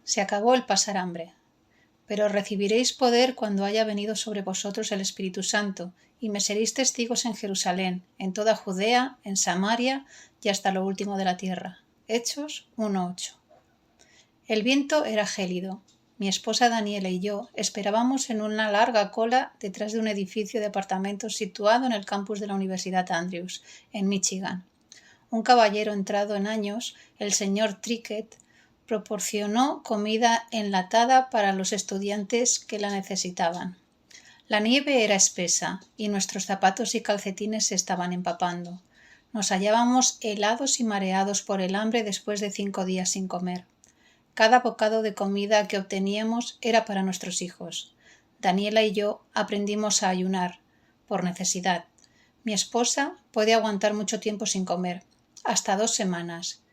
Se acabó el pasar hambre. Pero recibiréis poder cuando haya venido sobre vosotros el Espíritu Santo, y me seréis testigos en Jerusalén, en toda Judea, en Samaria y hasta lo último de la tierra. Hechos 1:8. El viento era gélido. Mi esposa Daniela y yo esperábamos en una larga cola detrás de un edificio de apartamentos situado en el campus de la Universidad Andrews, en Michigan. Un caballero entrado en años, el señor Trickett, proporcionó comida enlatada para los estudiantes que la necesitaban. La nieve era espesa y nuestros zapatos y calcetines se estaban empapando. Nos hallábamos helados y mareados por el hambre después de 5 días sin comer. Cada bocado de comida que obteníamos era para nuestros hijos. Daniela y yo aprendimos a ayunar, por necesidad. Mi esposa puede aguantar mucho tiempo sin comer, hasta 2 semanas.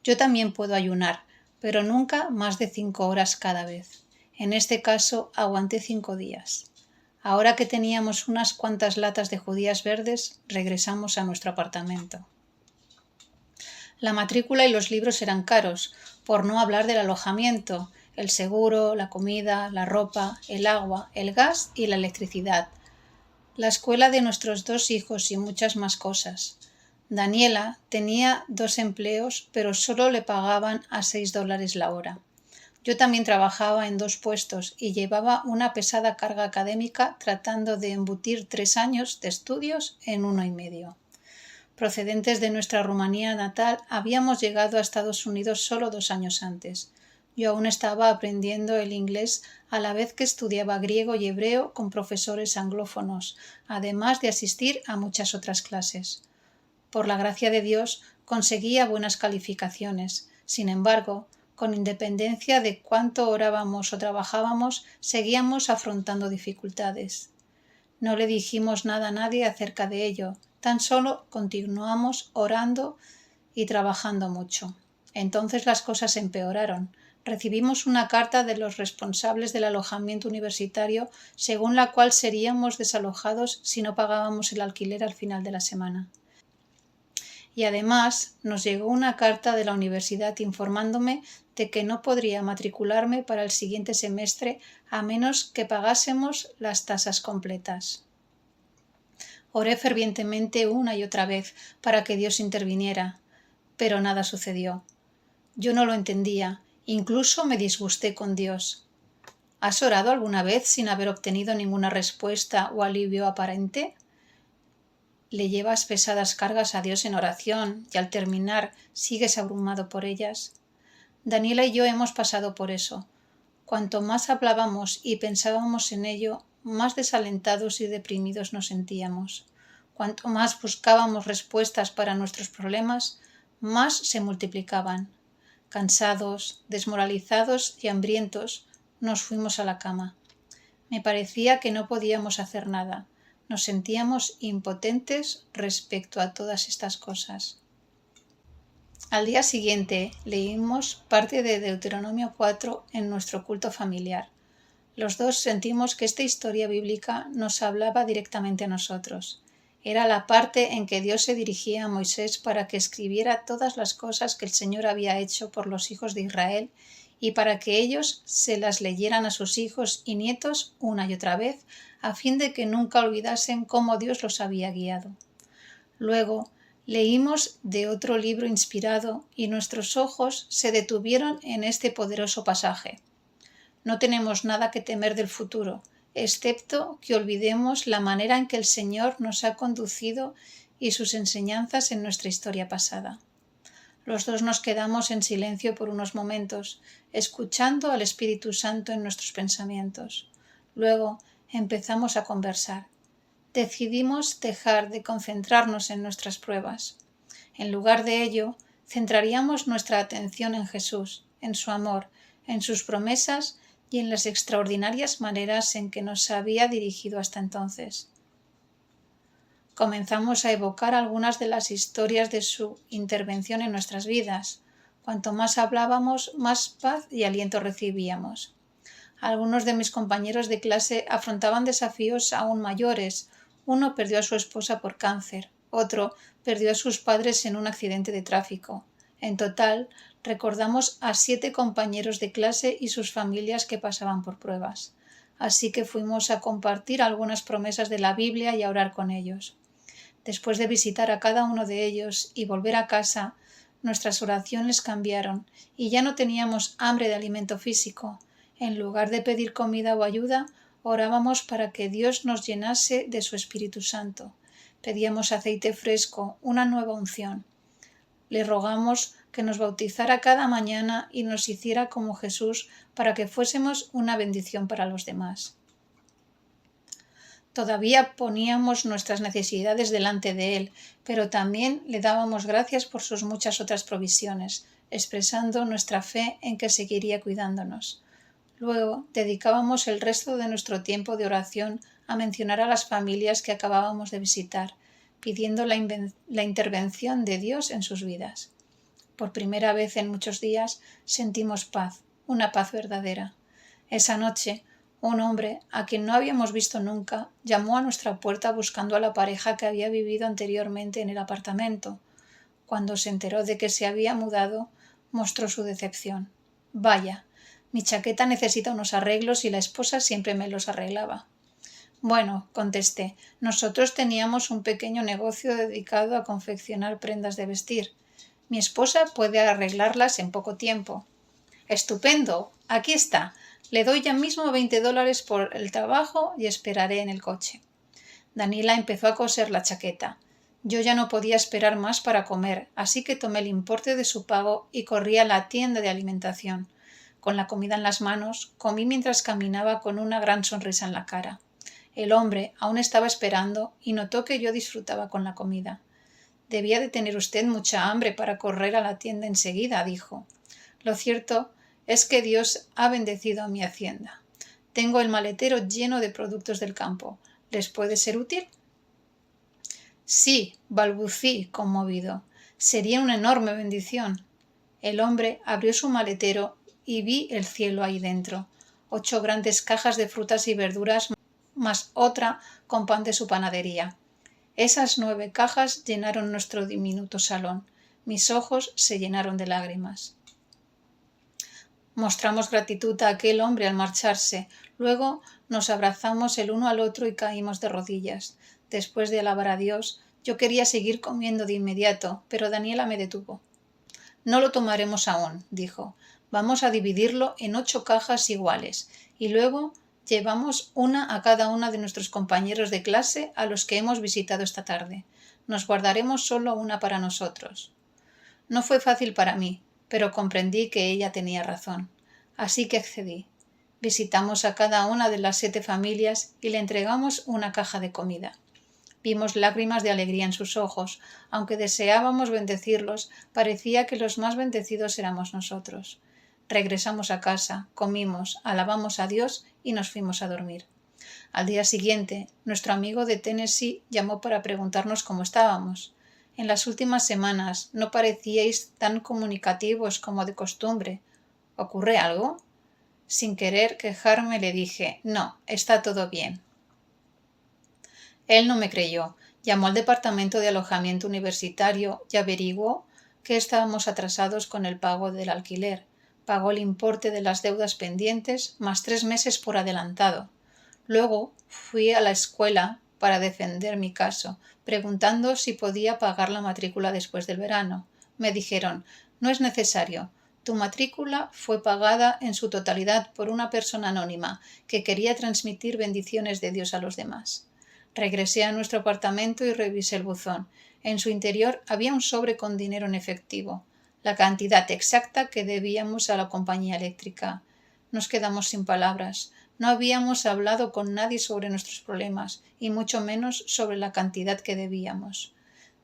Yo también puedo ayunar, pero nunca más de 5 horas cada vez. En este caso aguanté 5 días. Ahora que teníamos unas cuantas latas de judías verdes, regresamos a nuestro apartamento. La matrícula y los libros eran caros, por no hablar del alojamiento, el seguro, la comida, la ropa, el agua, el gas y la electricidad, la escuela de nuestros 2 hijos y muchas más cosas. Daniela tenía 2 empleos, pero solo le pagaban a $6 la hora. Yo también trabajaba en 2 puestos y llevaba una pesada carga académica tratando de embutir 3 años de estudios en 1 y medio. Procedentes de nuestra Rumanía natal, habíamos llegado a Estados Unidos solo 2 años antes. Yo aún estaba aprendiendo el inglés a la vez que estudiaba griego y hebreo con profesores anglófonos, además de asistir a muchas otras clases. Por la gracia de Dios, conseguía buenas calificaciones. Sin embargo, con independencia de cuánto orábamos o trabajábamos, seguíamos afrontando dificultades. No le dijimos nada a nadie acerca de ello, tan solo continuamos orando y trabajando mucho. Entonces las cosas empeoraron. Recibimos una carta de los responsables del alojamiento universitario según la cual seríamos desalojados si no pagábamos el alquiler al final de la semana. Y además nos llegó una carta de la universidad informándome de que no podría matricularme para el siguiente semestre a menos que pagásemos las tasas completas. Oré fervientemente una y otra vez para que Dios interviniera, pero nada sucedió. Yo no lo entendía, incluso me disgusté con Dios. ¿Has orado alguna vez sin haber obtenido ninguna respuesta o alivio aparente? ¿Le llevas pesadas cargas a Dios en oración y al terminar sigues abrumado por ellas? Daniela y yo hemos pasado por eso. Cuanto más hablábamos y pensábamos en ello, más desalentados y deprimidos nos sentíamos. Cuanto más buscábamos respuestas para nuestros problemas, más se multiplicaban. Cansados, desmoralizados y hambrientos, nos fuimos a la cama. Me parecía que no podíamos hacer nada. Nos sentíamos impotentes respecto a todas estas cosas. Al día siguiente leímos parte de Deuteronomio 4 en nuestro culto familiar. Los dos sentimos que esta historia bíblica nos hablaba directamente a nosotros. Era la parte en que Dios se dirigía a Moisés para que escribiera todas las cosas que el Señor había hecho por los hijos de Israel y para que ellos se las leyeran a sus hijos y nietos una y otra vez, a fin de que nunca olvidasen cómo Dios los había guiado. Luego leímos de otro libro inspirado y nuestros ojos se detuvieron en este poderoso pasaje. No tenemos nada que temer del futuro, excepto que olvidemos la manera en que el Señor nos ha conducido y sus enseñanzas en nuestra historia pasada. Los dos nos quedamos en silencio por unos momentos, escuchando al Espíritu Santo en nuestros pensamientos. Luego empezamos a conversar. Decidimos dejar de concentrarnos en nuestras pruebas. En lugar de ello, centraríamos nuestra atención en Jesús, en su amor, en sus promesas y en las extraordinarias maneras en que nos había dirigido hasta entonces. Comenzamos a evocar algunas de las historias de su intervención en nuestras vidas. Cuanto más hablábamos, más paz y aliento recibíamos. Algunos de mis compañeros de clase afrontaban desafíos aún mayores. Uno perdió a su esposa por cáncer, otro perdió a sus padres en un accidente de tráfico. En total, recordamos a 7 compañeros de clase y sus familias que pasaban por pruebas. Así que fuimos a compartir algunas promesas de la Biblia y a orar con ellos. Después de visitar a cada uno de ellos y volver a casa, nuestras oraciones cambiaron y ya no teníamos hambre de alimento físico. En lugar de pedir comida o ayuda, orábamos para que Dios nos llenase de su Espíritu Santo. Pedíamos aceite fresco, una nueva unción. Le rogamos que nos bautizara cada mañana y nos hiciera como Jesús para que fuésemos una bendición para los demás. Todavía poníamos nuestras necesidades delante de Él, pero también le dábamos gracias por sus muchas otras provisiones, expresando nuestra fe en que seguiría cuidándonos. Luego dedicábamos el resto de nuestro tiempo de oración a mencionar a las familias que acabábamos de visitar, pidiendo la intervención de Dios en sus vidas. Por primera vez en muchos días sentimos paz, una paz verdadera. Esa noche, un hombre, a quien no habíamos visto nunca, llamó a nuestra puerta buscando a la pareja que había vivido anteriormente en el apartamento. Cuando se enteró de que se había mudado, mostró su decepción. Vaya, mi chaqueta necesita unos arreglos y la esposa siempre me los arreglaba. Bueno, contesté, nosotros teníamos un pequeño negocio dedicado a confeccionar prendas de vestir. Mi esposa puede arreglarlas en poco tiempo. Estupendo, aquí está. Le doy ya mismo $20 por el trabajo y esperaré en el coche. Daniela empezó a coser la chaqueta. Yo ya no podía esperar más para comer, así que tomé el importe de su pago y corrí a la tienda de alimentación. Con la comida en las manos, comí mientras caminaba con una gran sonrisa en la cara. El hombre aún estaba esperando y notó que yo disfrutaba con la comida. Debía de tener usted mucha hambre para correr a la tienda enseguida, dijo. Lo cierto es que Dios ha bendecido a mi hacienda. Tengo el maletero lleno de productos del campo. ¿Les puede ser útil? Sí, balbucí, conmovido. Sería una enorme bendición. El hombre abrió su maletero y vi el cielo ahí dentro. 8 grandes cajas de frutas y verduras, más otra con pan de su panadería. Esas 9 cajas llenaron nuestro diminuto salón. Mis ojos se llenaron de lágrimas. Mostramos gratitud a aquel hombre al marcharse. Luego nos abrazamos el uno al otro y caímos de rodillas. Después de alabar a Dios, yo quería seguir comiendo de inmediato, pero Daniela me detuvo. No lo tomaremos aún, dijo. Vamos a dividirlo en 8 cajas iguales y luego llevamos una a cada uno de nuestros compañeros de clase a los que hemos visitado esta tarde. Nos guardaremos solo una para nosotros. No fue fácil para mí, pero comprendí que ella tenía razón. Así que accedí. Visitamos a cada una de las 7 familias y le entregamos una caja de comida. Vimos lágrimas de alegría en sus ojos. Aunque deseábamos bendecirlos, parecía que los más bendecidos éramos nosotros. Regresamos a casa, comimos, alabamos a Dios y nos fuimos a dormir. Al día siguiente, nuestro amigo de Tennessee llamó para preguntarnos cómo estábamos. En las últimas semanas no parecíais tan comunicativos como de costumbre. ¿Ocurre algo? Sin querer quejarme le dije, no, está todo bien. Él no me creyó. Llamó al departamento de alojamiento universitario y averiguó que estábamos atrasados con el pago del alquiler. Pagó el importe de las deudas pendientes más 3 meses por adelantado. Luego fui a la escuela para defender mi caso, preguntando si podía pagar la matrícula después del verano. Me dijeron, no es necesario. Tu matrícula fue pagada en su totalidad por una persona anónima que quería transmitir bendiciones de Dios a los demás. Regresé a nuestro apartamento y revisé el buzón. En su interior había un sobre con dinero en efectivo, la cantidad exacta que debíamos a la compañía eléctrica. Nos quedamos sin palabras. No habíamos hablado con nadie sobre nuestros problemas, y mucho menos sobre la cantidad que debíamos.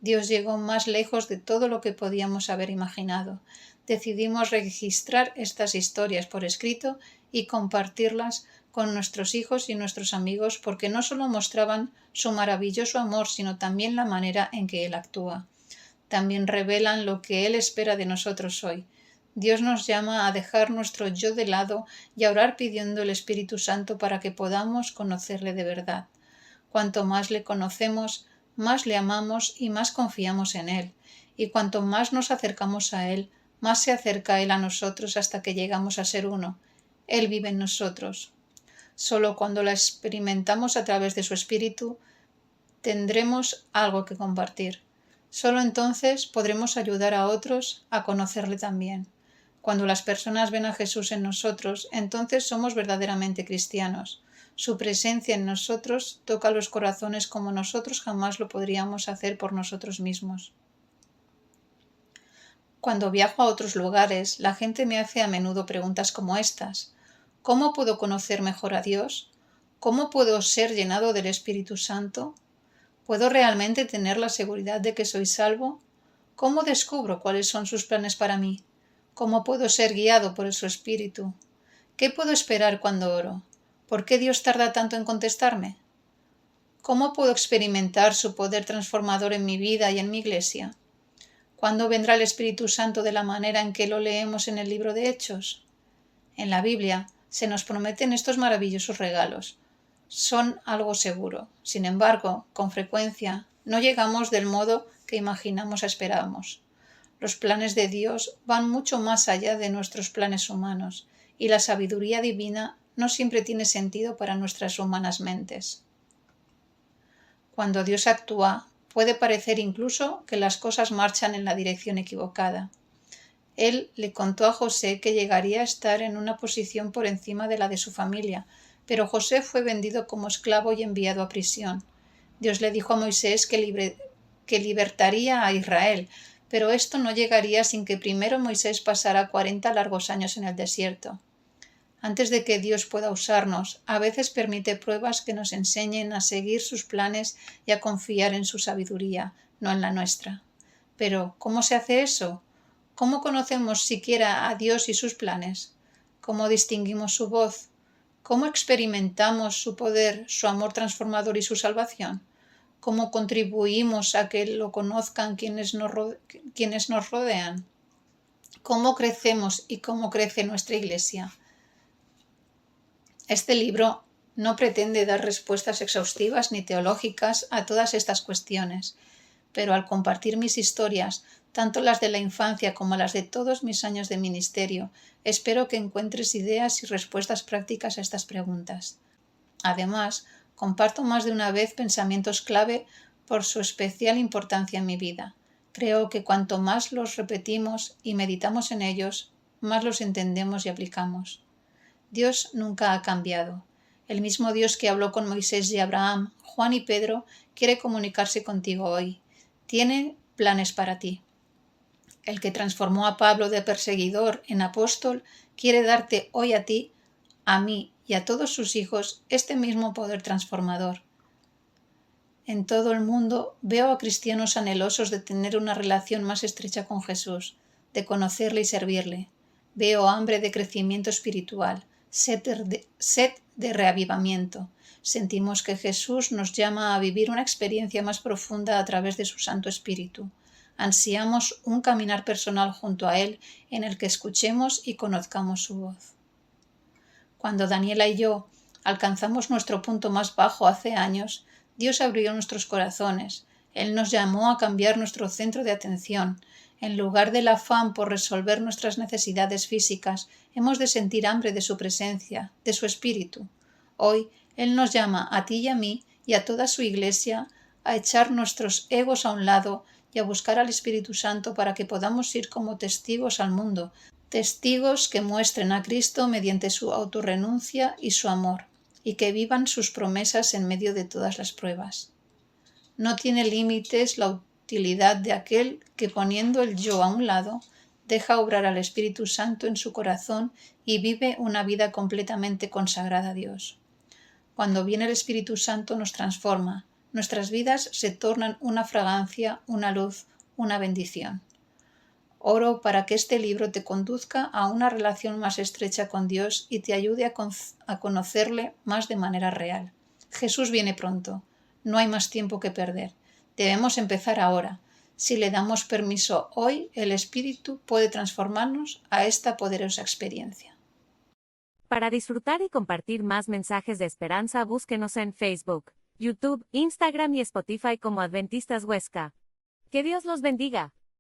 Dios llegó más lejos de todo lo que podíamos haber imaginado. Decidimos registrar estas historias por escrito y compartirlas con nuestros hijos y nuestros amigos porque no solo mostraban su maravilloso amor, sino también la manera en que Él actúa. También revelan lo que Él espera de nosotros hoy. Dios nos llama a dejar nuestro yo de lado y a orar pidiendo el Espíritu Santo para que podamos conocerle de verdad. Cuanto más le conocemos, más le amamos y más confiamos en Él. Y cuanto más nos acercamos a Él, más se acerca Él a nosotros hasta que llegamos a ser uno. Él vive en nosotros. Solo cuando la experimentamos a través de su Espíritu, tendremos algo que compartir. Solo entonces podremos ayudar a otros a conocerle también. Cuando las personas ven a Jesús en nosotros, entonces somos verdaderamente cristianos. Su presencia en nosotros toca los corazones como nosotros jamás lo podríamos hacer por nosotros mismos. Cuando viajo a otros lugares, la gente me hace a menudo preguntas como estas. ¿Cómo puedo conocer mejor a Dios? ¿Cómo puedo ser llenado del Espíritu Santo? ¿Puedo realmente tener la seguridad de que soy salvo? ¿Cómo descubro cuáles son sus planes para mí? ¿Cómo puedo ser guiado por su Espíritu? ¿Qué puedo esperar cuando oro? ¿Por qué Dios tarda tanto en contestarme? ¿Cómo puedo experimentar su poder transformador en mi vida y en mi iglesia? ¿Cuándo vendrá el Espíritu Santo de la manera en que lo leemos en el libro de Hechos? En la Biblia se nos prometen estos maravillosos regalos. Son algo seguro. Sin embargo, con frecuencia no llegamos del modo que imaginamos o esperábamos. Los planes de Dios van mucho más allá de nuestros planes humanos, y la sabiduría divina no siempre tiene sentido para nuestras humanas mentes. Cuando Dios actúa, puede parecer incluso que las cosas marchan en la dirección equivocada. Él le contó a José que llegaría a estar en una posición por encima de la de su familia, pero José fue vendido como esclavo y enviado a prisión. Dios le dijo a Moisés que libertaría a Israel, pero esto no llegaría sin que primero Moisés pasara 40 largos años en el desierto. Antes de que Dios pueda usarnos, a veces permite pruebas que nos enseñen a seguir sus planes y a confiar en su sabiduría, no en la nuestra. Pero, ¿cómo se hace eso? ¿Cómo conocemos siquiera a Dios y sus planes? ¿Cómo distinguimos su voz? ¿Cómo experimentamos su poder, su amor transformador y su salvación? ¿Cómo contribuimos a que lo conozcan quienes nos rodean? ¿Cómo crecemos y cómo crece nuestra iglesia? Este libro no pretende dar respuestas exhaustivas ni teológicas a todas estas cuestiones, pero al compartir mis historias, tanto las de la infancia como las de todos mis años de ministerio, espero que encuentres ideas y respuestas prácticas a estas preguntas. Además, comparto más de una vez pensamientos clave por su especial importancia en mi vida. Creo que cuanto más los repetimos y meditamos en ellos, más los entendemos y aplicamos. Dios nunca ha cambiado. El mismo Dios que habló con Moisés y Abraham, Juan y Pedro, quiere comunicarse contigo hoy. Tiene planes para ti. El que transformó a Pablo de perseguidor en apóstol quiere darte hoy a ti, a mí y a todos sus hijos este mismo poder transformador. En todo el mundo veo a cristianos anhelosos de tener una relación más estrecha con Jesús, de conocerle y servirle. Veo hambre de crecimiento espiritual, sed de reavivamiento. Sentimos que Jesús nos llama a vivir una experiencia más profunda a través de su Santo Espíritu. Ansiamos un caminar personal junto a Él en el que escuchemos y conozcamos su voz. Cuando Daniela y yo alcanzamos nuestro punto más bajo hace años, Dios abrió nuestros corazones. Él nos llamó a cambiar nuestro centro de atención. En lugar del afán por resolver nuestras necesidades físicas, hemos de sentir hambre de su presencia, de su espíritu. Hoy, Él nos llama a ti y a mí y a toda su iglesia a echar nuestros egos a un lado y a buscar al Espíritu Santo para que podamos ir como testigos al mundo, testigos que muestren a Cristo mediante su autorrenuncia y su amor, y que vivan sus promesas en medio de todas las pruebas. No tiene límites la utilidad de aquel que, poniendo el yo a un lado, deja obrar al Espíritu Santo en su corazón y vive una vida completamente consagrada a Dios. Cuando viene el Espíritu Santo nos transforma, nuestras vidas se tornan una fragancia, una luz, una bendición. Oro para que este libro te conduzca a una relación más estrecha con Dios y te ayude a conocerle más de manera real. Jesús viene pronto. No hay más tiempo que perder. Debemos empezar ahora. Si le damos permiso hoy, el Espíritu puede transformarnos a esta poderosa experiencia. Para disfrutar y compartir más mensajes de esperanza, búsquenos en Facebook, YouTube, Instagram y Spotify como Adventistas Huesca. Que Dios los bendiga.